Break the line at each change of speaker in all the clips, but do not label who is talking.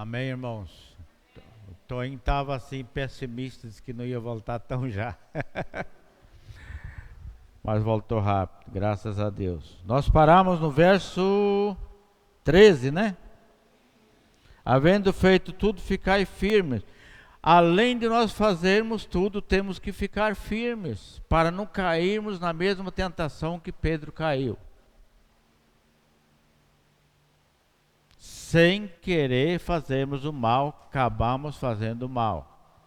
Amém, irmãos? O Toinho estava assim pessimista, disse que não ia voltar tão já. Mas voltou rápido, graças a Deus. Nós paramos no verso 13, né? Havendo feito tudo, ficai firmes. Além de nós fazermos tudo, temos que ficar firmes, para não cairmos na mesma tentação que Pedro caiu. Sem querer fazermos o mal, acabamos fazendo o mal.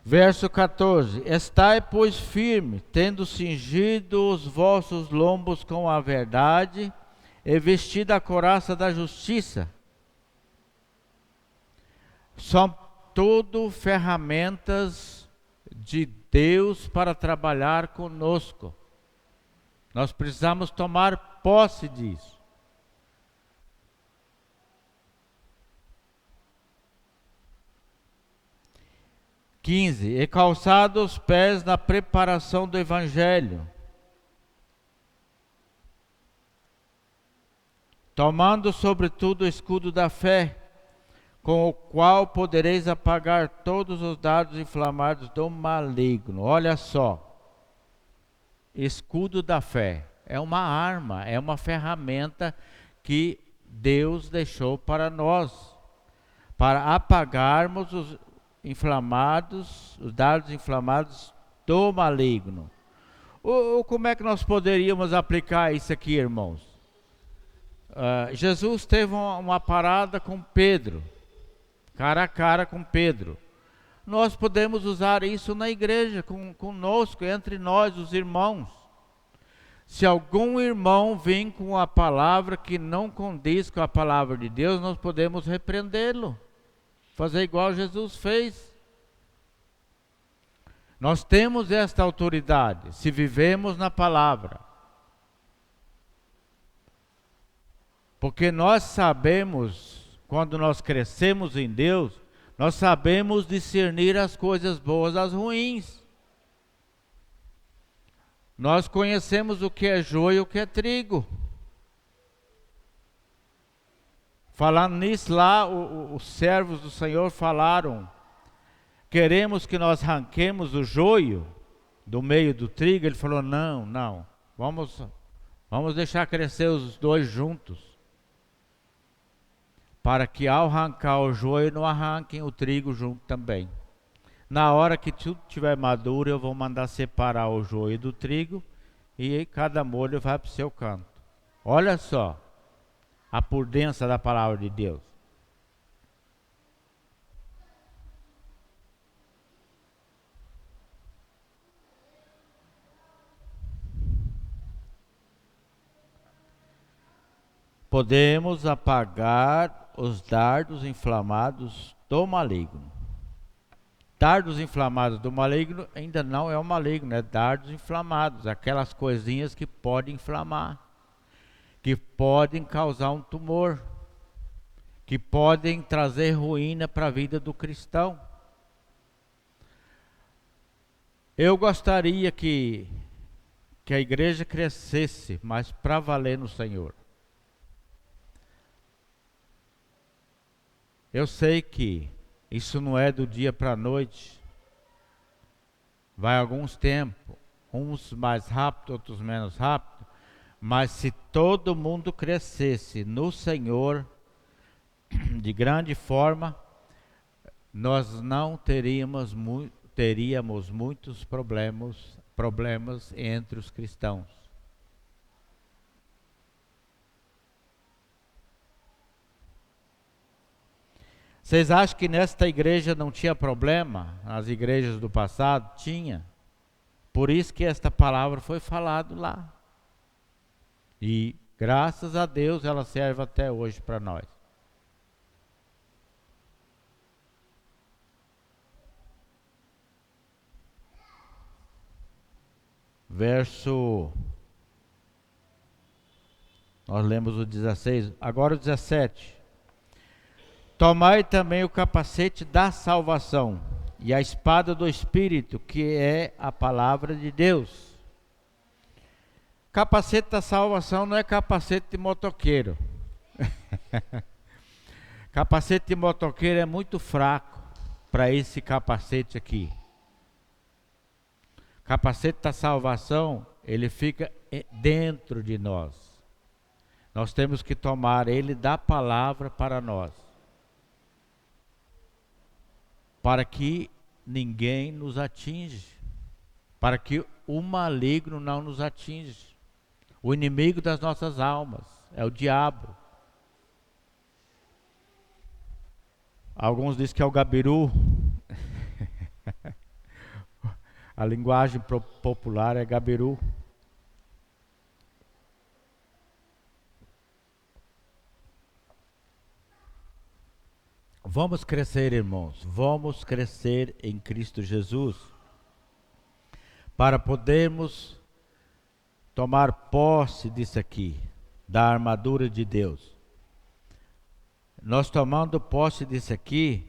Verso 14: Estai, pois, firme, tendo cingido os vossos lombos com a verdade, e vestida a couraça da justiça. São tudo ferramentas de Deus para trabalhar conosco. Nós precisamos tomar posse disso. E calçados os pés na preparação do Evangelho, tomando sobretudo o escudo da fé, com o qual podereis apagar todos os dardos inflamados do maligno. Olha só, escudo da fé é uma arma, é uma ferramenta que Deus deixou para nós, para apagarmos os dardos inflamados do maligno. Como é que nós poderíamos aplicar isso aqui, irmãos? Jesus teve uma parada com Pedro, cara a cara com Pedro. Nós podemos usar isso na igreja, conosco, entre nós, os irmãos. Se algum irmão vem com a palavra que não condiz com a palavra de Deus, nós podemos repreendê-lo. Fazer igual Jesus fez. Nós temos esta autoridade, se vivemos na palavra. Porque nós sabemos, quando nós crescemos em Deus, nós sabemos discernir as coisas boas das ruins. Nós conhecemos o que é joio e o que é trigo. Falando nisso lá, os servos do Senhor falaram: queremos que nós arranquemos o joio do meio do trigo. Ele falou: não, vamos deixar crescer os dois juntos, para que ao arrancar o joio não arranquem o trigo junto também. Na hora que tudo estiver maduro, eu vou mandar separar o joio do trigo, e cada molho vai para o seu canto. Olha só a prudência da palavra de Deus. Podemos apagar os dardos inflamados do maligno. Dardos inflamados do maligno ainda não é o maligno, é dardos inflamados, aquelas coisinhas que podem inflamar, que podem causar um tumor, que podem trazer ruína para a vida do cristão. Eu gostaria que a igreja crescesse, mas para valer no Senhor. Eu sei que isso não é do dia para a noite, vai alguns tempos, uns mais rápido, outros menos rápido, mas se todo mundo crescesse no Senhor de grande forma, nós não teríamos muitos problemas entre os cristãos. Vocês acham que nesta igreja não tinha problema? Nas igrejas do passado? Tinha. Por isso que esta palavra foi falada lá. E graças a Deus ela serve até hoje para nós. Nós lemos o 16, agora o 17. Tomai também o capacete da salvação e a espada do Espírito, que é a palavra de Deus. Capacete da salvação não é capacete de motoqueiro. Capacete de motoqueiro é muito fraco para esse capacete aqui. Capacete da salvação, ele fica dentro de nós. Nós temos que tomar ele da palavra para nós. Para que ninguém nos atinja. Para que o maligno não nos atinja. O inimigo das nossas almas é o diabo. Alguns dizem que é o gabiru. A linguagem popular é gabiru. Vamos crescer, irmãos. Vamos crescer em Cristo Jesus. Para podermos tomar posse disso aqui, da armadura de Deus. Nós tomando posse disso aqui,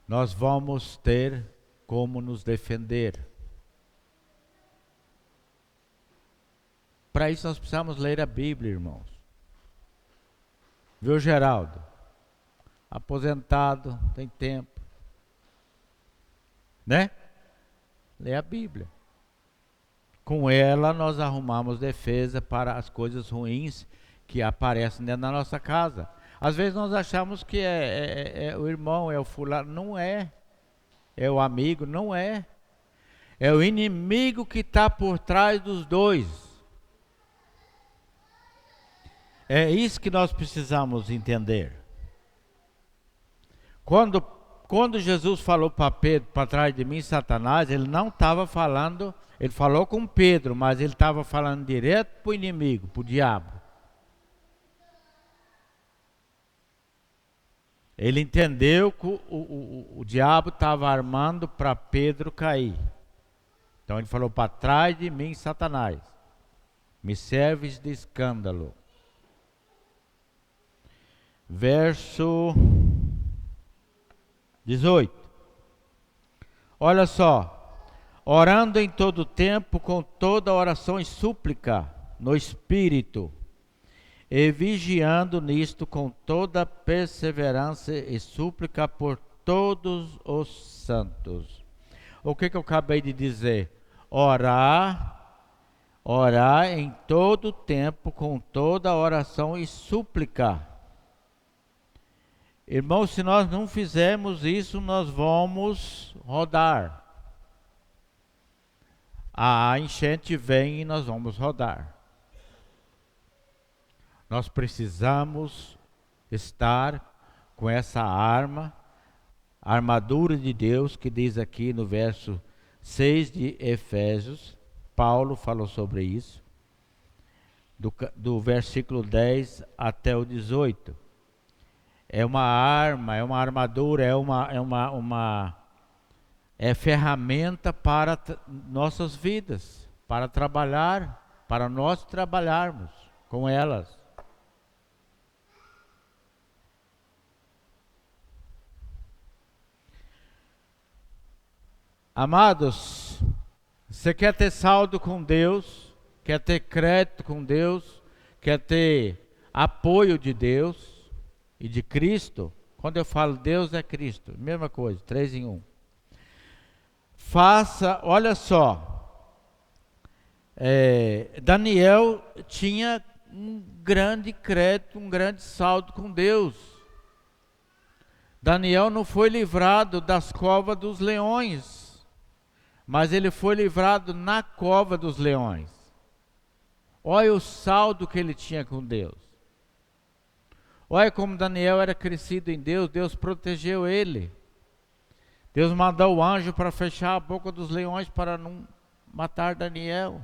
nós vamos ter como nos defender. Para isso nós precisamos ler a Bíblia, irmãos. Viu, Geraldo? Aposentado, tem tempo. Né? Lê a Bíblia. Com ela nós arrumamos defesa para as coisas ruins que aparecem dentro da nossa casa. Às vezes nós achamos que é o irmão, é o fulano. Não é. É o amigo, não é. É o inimigo que está por trás dos dois. É isso que nós precisamos entender. Quando Jesus falou para Pedro, para trás de mim, Satanás, ele não estava falando, ele falou com Pedro, mas ele estava falando direto para o inimigo, para o diabo. Ele entendeu que o diabo estava armando para Pedro cair. Então ele falou, para trás de mim, Satanás, me serves de escândalo. Verso 18. Olha só. Orando em todo tempo, com toda oração e súplica, no Espírito, e vigiando nisto com toda perseverança e súplica por todos os santos. O que eu acabei de dizer? Orar em todo tempo com toda oração e súplica. Irmãos, se nós não fizermos isso, nós vamos rodar. A enchente vem e nós vamos rodar. Nós precisamos estar com essa arma, a armadura de Deus, que diz aqui no verso 6 de Efésios, Paulo falou sobre isso, do versículo 10 até o 18. É uma arma, é uma armadura, é ferramenta para nossas vidas, para trabalhar, para nós trabalharmos com elas. Amados, você quer ter saldo com Deus, quer ter crédito com Deus, quer ter apoio de Deus e de Cristo? Quando eu falo Deus é Cristo, mesma coisa, 3 em 1. Olha só, Daniel tinha um grande crédito, um grande saldo com Deus. Daniel não foi livrado das covas dos leões, mas ele foi livrado na cova dos leões. Olha o saldo que ele tinha com Deus. Olha como Daniel era crescido em Deus, Deus protegeu ele. Deus mandou o anjo para fechar a boca dos leões para não matar Daniel.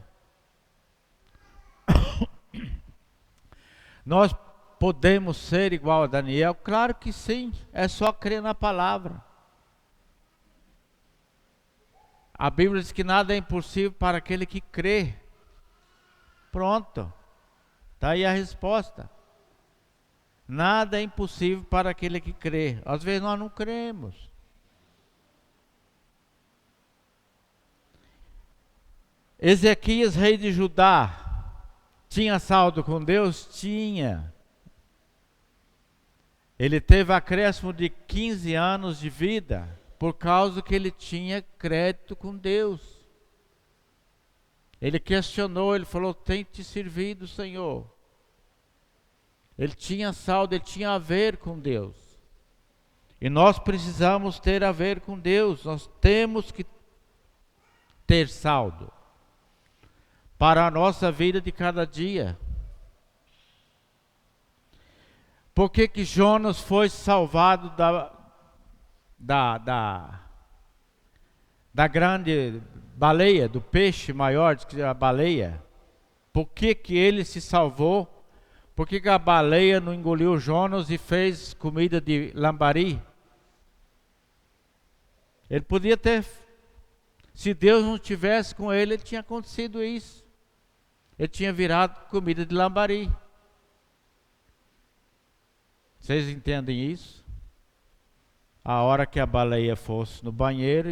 Nós podemos ser igual a Daniel? Claro que sim, é só crer na palavra. A Bíblia diz que nada é impossível para aquele que crê. Pronto, está aí a resposta. Nada é impossível para aquele que crê. Às vezes nós não cremos. Ezequias, rei de Judá, tinha saldo com Deus? Tinha. Ele teve acréscimo de 15 anos de vida por causa que ele tinha crédito com Deus. Ele questionou, ele falou: tem te servido, Senhor. Ele tinha saldo, ele tinha a ver com Deus. E nós precisamos ter a ver com Deus, nós temos que ter saldo para a nossa vida de cada dia. Por que que Jonas foi salvado da grande baleia, do peixe maior, que a baleia? Por que que ele se salvou? Por que que a baleia não engoliu Jonas e fez comida de lambari? Ele podia ter, se Deus não tivesse com ele, tinha acontecido isso. Ele tinha virado comida de lambari. Vocês entendem isso? A hora que a baleia fosse no banheiro,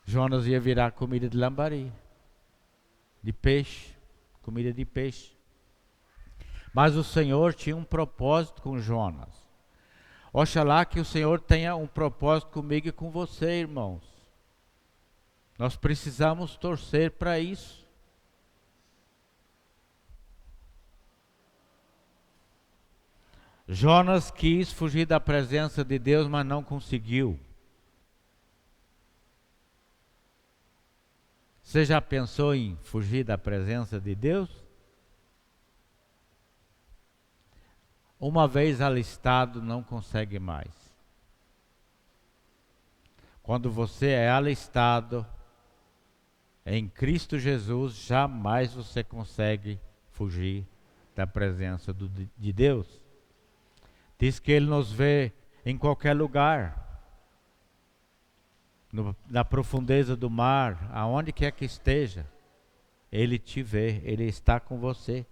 Jonas ia virar comida de lambari, de peixe, comida de peixe. Mas o Senhor tinha um propósito com Jonas. Oxalá que o Senhor tenha um propósito comigo e com você, irmãos. Nós precisamos torcer para isso. Jonas quis fugir da presença de Deus, mas não conseguiu. Você já pensou em fugir da presença de Deus? Uma vez alistado, não consegue mais. Quando você é alistado em Cristo Jesus, jamais você consegue fugir da presença de Deus. Diz que Ele nos vê em qualquer lugar, na profundeza do mar, aonde quer que esteja, Ele te vê, Ele está com você.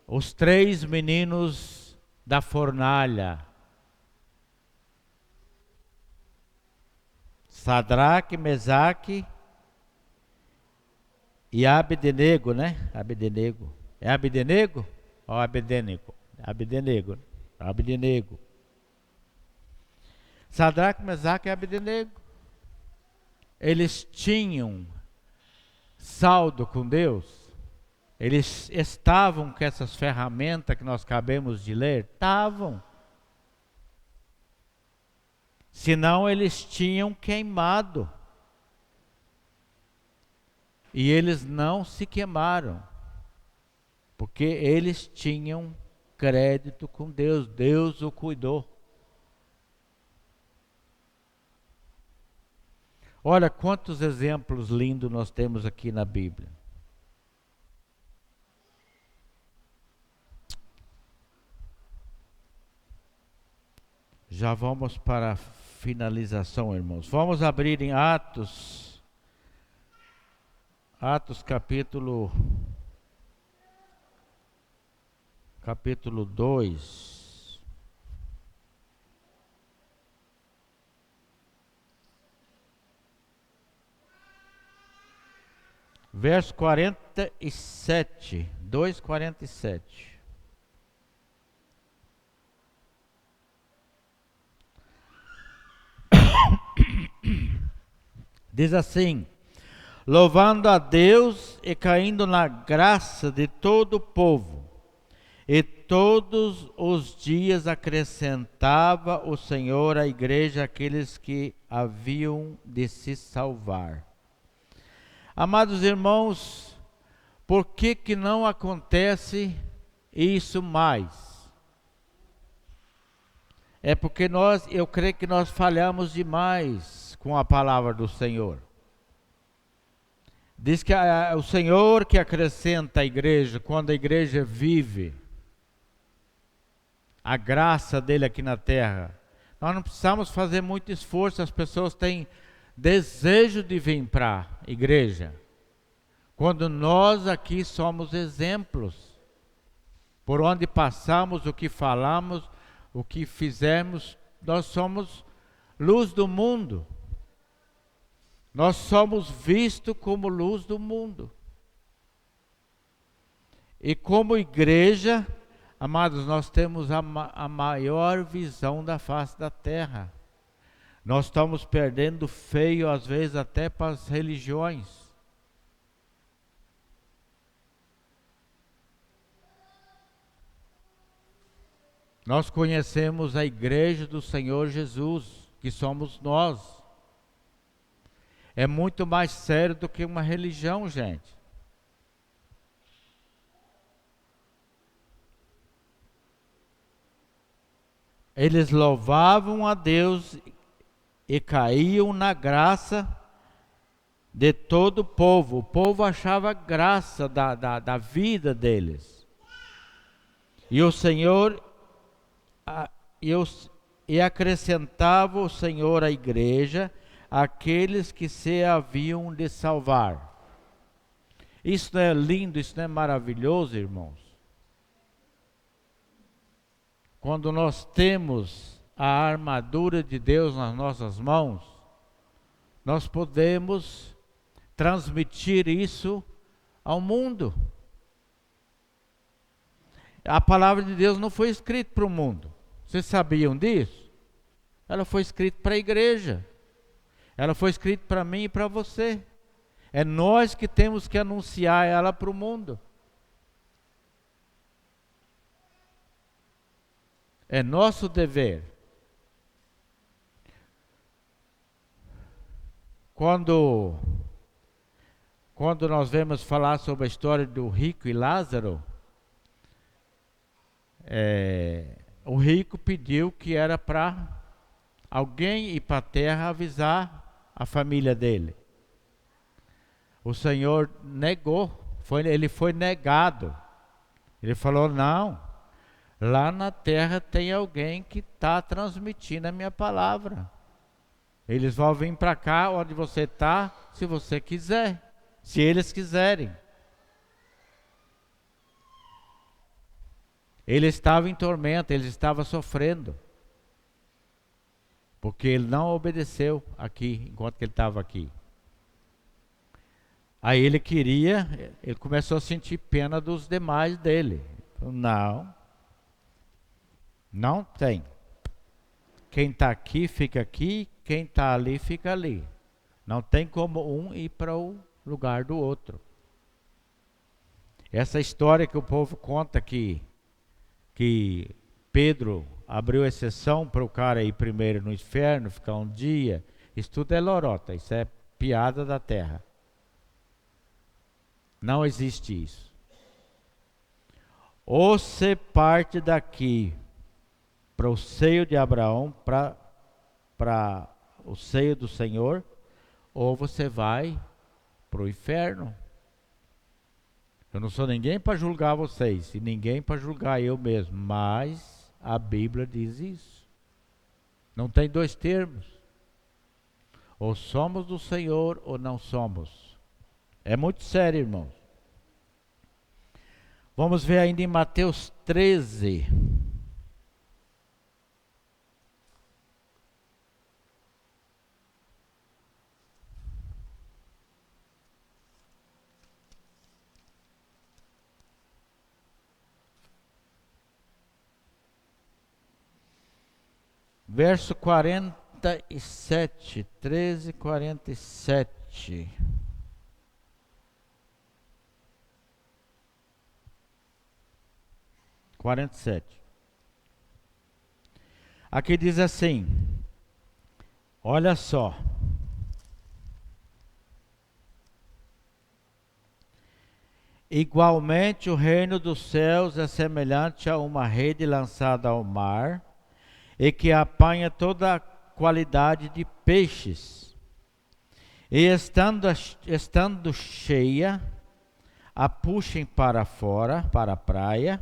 Os 3 meninos da fornalha, Sadraque, Mesaque e Abdenego, né? Abdenego. É Abdenego? Ou Abdenego? Abdenego. Abdenego. Sadraque, Mesaque e Abdenego. Eles tinham saldo com Deus. Eles estavam com essas ferramentas que nós acabamos de ler? Estavam. Senão eles tinham queimado. E eles não se queimaram. Porque eles tinham crédito com Deus. Deus o cuidou. Olha quantos exemplos lindos nós temos aqui na Bíblia. Já vamos para a finalização, irmãos. Vamos abrir em Atos capítulo 2. Verso 47, 2:47. Diz assim: louvando a Deus e caindo na graça de todo o povo, e todos os dias acrescentava o Senhor à igreja aqueles que haviam de se salvar. Amados irmãos, por que que não acontece isso mais? É porque eu creio que nós falhamos demais com a palavra do Senhor. Diz que o Senhor que acrescenta a igreja, quando a igreja vive a graça dele aqui na terra. Nós não precisamos fazer muito esforço, as pessoas têm desejo de vir para a igreja. Quando nós aqui somos exemplos, por onde passamos, o que falamos, o que fizemos, nós somos luz do mundo. Nós somos vistos como luz do mundo. E como igreja, amados, nós temos a maior visão da face da terra. Nós estamos perdendo feio, às vezes, até para as religiões. Nós conhecemos a igreja do Senhor Jesus, que somos nós. É muito mais sério do que uma religião, gente. Eles louvavam a Deus e caíam na graça de todo o povo. O povo achava graça da vida deles. E o Senhor, e acrescentava o Senhor à igreja aqueles que se haviam de salvar. Isso não é lindo, isso não é maravilhoso, irmãos? Quando nós temos a armadura de Deus nas nossas mãos, nós podemos transmitir isso ao mundo. A palavra de Deus não foi escrita para o mundo. Vocês sabiam disso? Ela foi escrita para a igreja. Ela foi escrita para mim e para você. É nós que temos que anunciar ela para o mundo. É nosso dever. Quando nós vemos falar sobre a história do rico e Lázaro, o rico pediu que era para alguém ir para a terra avisar a família dele. O Senhor negou, ele foi negado. Ele falou, não, lá na terra tem alguém que está transmitindo a minha palavra. Eles vão vir para cá, onde você está, se você quiser, se eles quiserem. Ele estava em tormento, ele estava sofrendo. Porque ele não obedeceu aqui, enquanto ele estava aqui. Aí ele começou a sentir pena dos demais dele. Não tem. Quem está aqui, fica aqui. Quem está ali, fica ali. Não tem como um ir para o lugar do outro. Essa história que o povo conta que Pedro abriu exceção para o cara ir primeiro no inferno, ficar um dia. Isso tudo é lorota, isso é piada da terra. Não existe isso. Ou você parte daqui para o seio de Abraão, para o seio do Senhor, ou você vai para o inferno. Eu não sou ninguém para julgar vocês, e ninguém para julgar eu mesmo, mas a Bíblia diz isso. Não tem dois termos. Ou somos do Senhor ou não somos. É muito sério, irmãos. Vamos ver ainda em Mateus 13. Verso 47, 13, 47. Aqui diz assim, olha só. Igualmente o reino dos céus é semelhante a uma rede lançada ao mar, e que apanha toda a qualidade de peixes. E estando cheia, a puxem para fora, para a praia,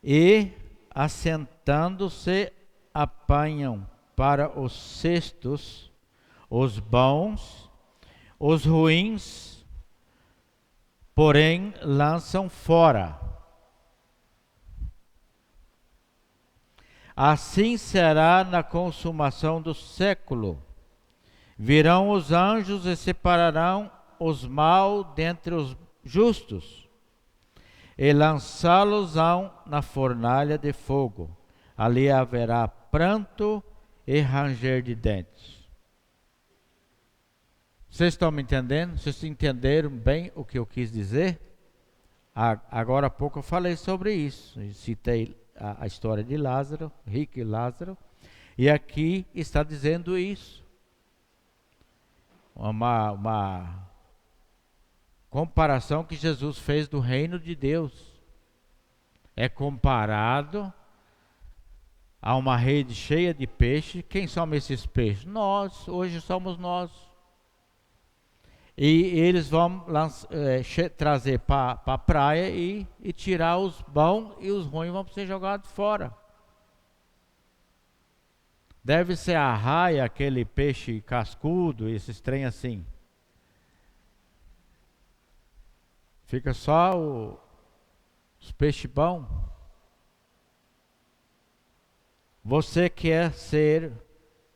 e, assentando-se, apanham para os cestos os bons, os ruins, porém lançam fora. Assim será na consumação do século. Virão os anjos e separarão os maus dentre os justos, e lançá-los-ão na fornalha de fogo. Ali haverá pranto e ranger de dentes. Vocês estão me entendendo? Vocês entenderam bem o que eu quis dizer? Agora há pouco eu falei sobre isso. Eu citei a história de Lázaro, rico e Lázaro, e aqui está dizendo isso. Uma comparação que Jesus fez do reino de Deus. É comparado a uma rede cheia de peixes. Quem são esses peixes? Nós, hoje somos nós. E eles vão trazer para a praia e tirar os bons, e os ruins vão ser jogados fora. Deve ser a raia, aquele peixe cascudo, esses trem assim. Fica só os peixes bons. Você quer ser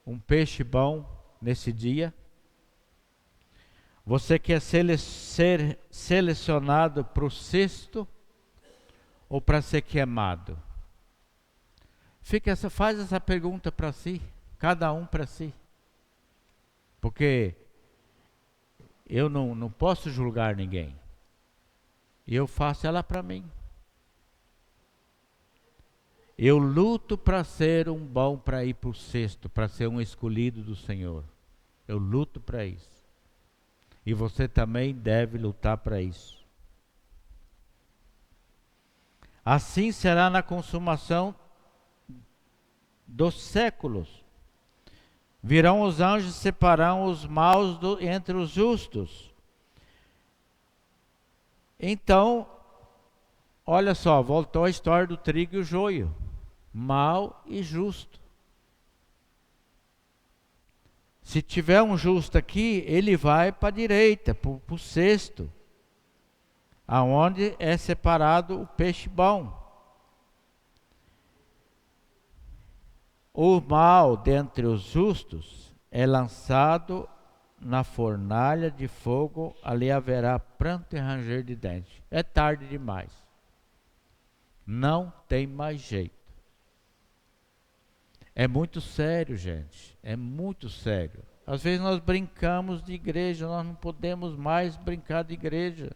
um peixe bom nesse dia? Você quer ser selecionado para o cesto ou para ser queimado? Faz essa pergunta para si, cada um para si. Porque eu não posso julgar ninguém. E eu faço ela para mim. Eu luto para ser um bom, para ir para o cesto, para ser um escolhido do Senhor. Eu luto para isso. E você também deve lutar para isso. Assim será na consumação dos séculos. Virão os anjos e separarão os maus entre os justos. Então, olha só, voltou a história do trigo e o joio. Mau e justo. Se tiver um justo aqui, ele vai para a direita, para o cesto, aonde é separado o peixe bom. O mal dentre os justos é lançado na fornalha de fogo, ali haverá pranto e ranger de dentes. É tarde demais. Não tem mais jeito. É muito sério, gente. É muito sério. Às vezes nós brincamos de igreja, nós não podemos mais brincar de igreja.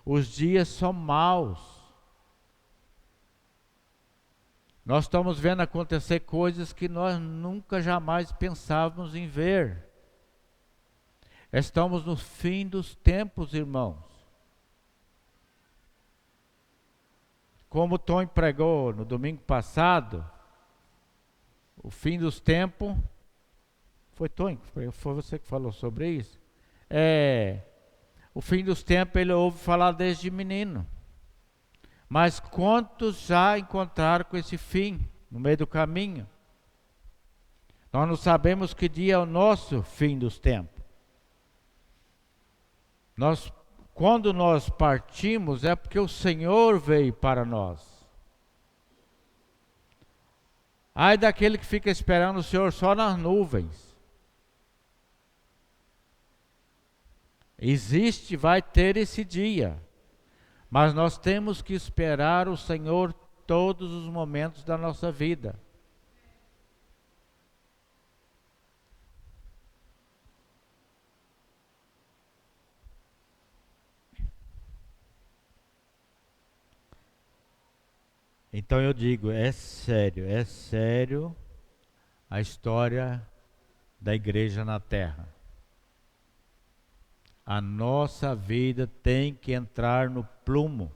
Os dias são maus. Nós estamos vendo acontecer coisas que nós nunca jamais pensávamos em ver. Estamos no fim dos tempos, irmãos. Como o Tom pregou no domingo passado, o fim dos tempos, foi Tom, foi você que falou sobre isso? O fim dos tempos ele ouve falar desde menino. Mas quantos já encontraram com esse fim no meio do caminho? Nós não sabemos que dia é o nosso fim dos tempos. Quando nós partimos é porque o Senhor veio para nós. Ai daquele que fica esperando o Senhor só nas nuvens. Existe, vai ter esse dia. Mas nós temos que esperar o Senhor todos os momentos da nossa vida. Então eu digo, é sério a história da igreja na terra. A nossa vida tem que entrar no plumo.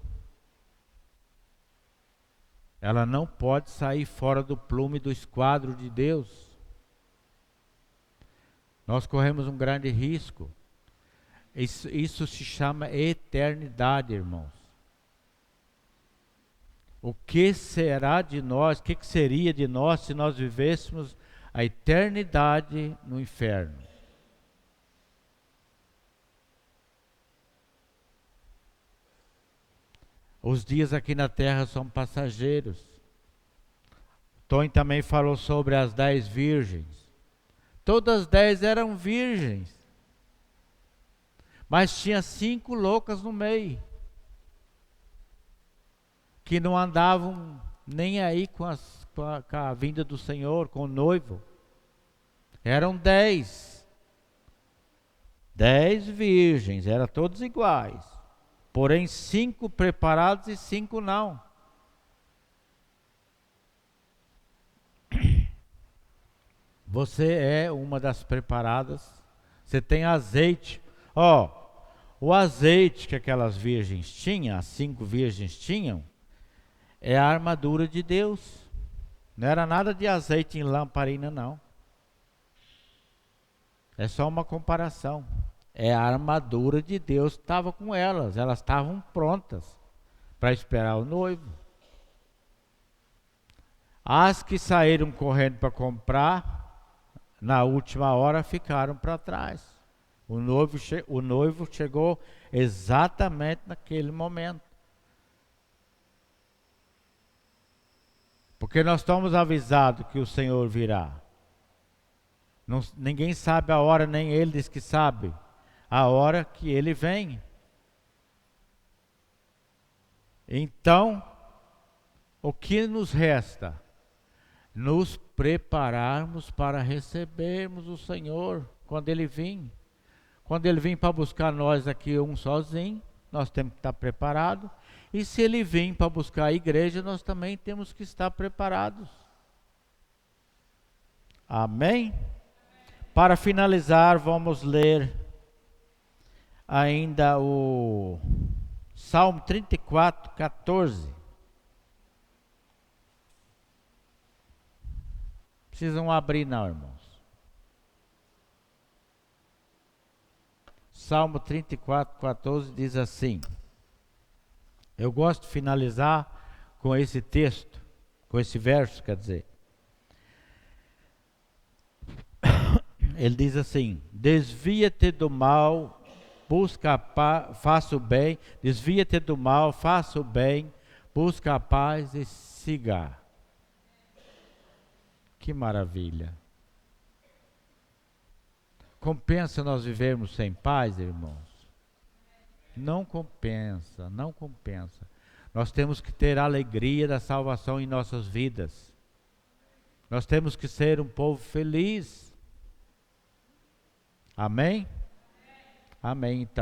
Ela não pode sair fora do plumo e do esquadro de Deus. Nós corremos um grande risco. Isso se chama eternidade, irmãos. O que será de nós, o que seria de nós se nós vivêssemos a eternidade no inferno? Os dias aqui na terra são passageiros. Tony também falou sobre as 10 virgens. todas 10 eram virgens. Mas tinha 5 loucas no meio, que não andavam nem aí com a vinda do Senhor, com o noivo. Eram 10. 10 virgens, eram todos iguais. Porém, 5 preparados e 5 não. Você é uma das preparadas. Você tem azeite. O azeite que aquelas virgens tinham, as 5 virgens tinham, é a armadura de Deus. Não era nada de azeite em lamparina, não. É só uma comparação. É a armadura de Deus que estava com elas. Elas estavam prontas para esperar o noivo. As que saíram correndo para comprar, na última hora ficaram para trás. O noivo chegou exatamente naquele momento. Porque nós estamos avisados que o Senhor virá. Ninguém sabe a hora, nem Ele diz que sabe a hora que Ele vem. Então, o que nos resta? Nos prepararmos para recebermos o Senhor quando Ele vir. Quando Ele vir para buscar nós aqui sozinho, nós temos que estar preparados. E se Ele vir para buscar a igreja, nós também temos que estar preparados. Amém? Para finalizar, vamos ler ainda o Salmo 34, 14. Precisam abrir não, irmãos. Salmo 34, 14 diz assim. Eu gosto de finalizar com esse texto, com esse verso, quer dizer. Ele diz assim: desvia-te do mal, faça o bem, desvia-te do mal, faça o bem, busca a paz e siga. Que maravilha! Compensa nós vivermos sem paz, irmãos? Não compensa, não compensa. Nós temos que ter a alegria da salvação em nossas vidas. Nós temos que ser um povo feliz. Amém? Amém, então.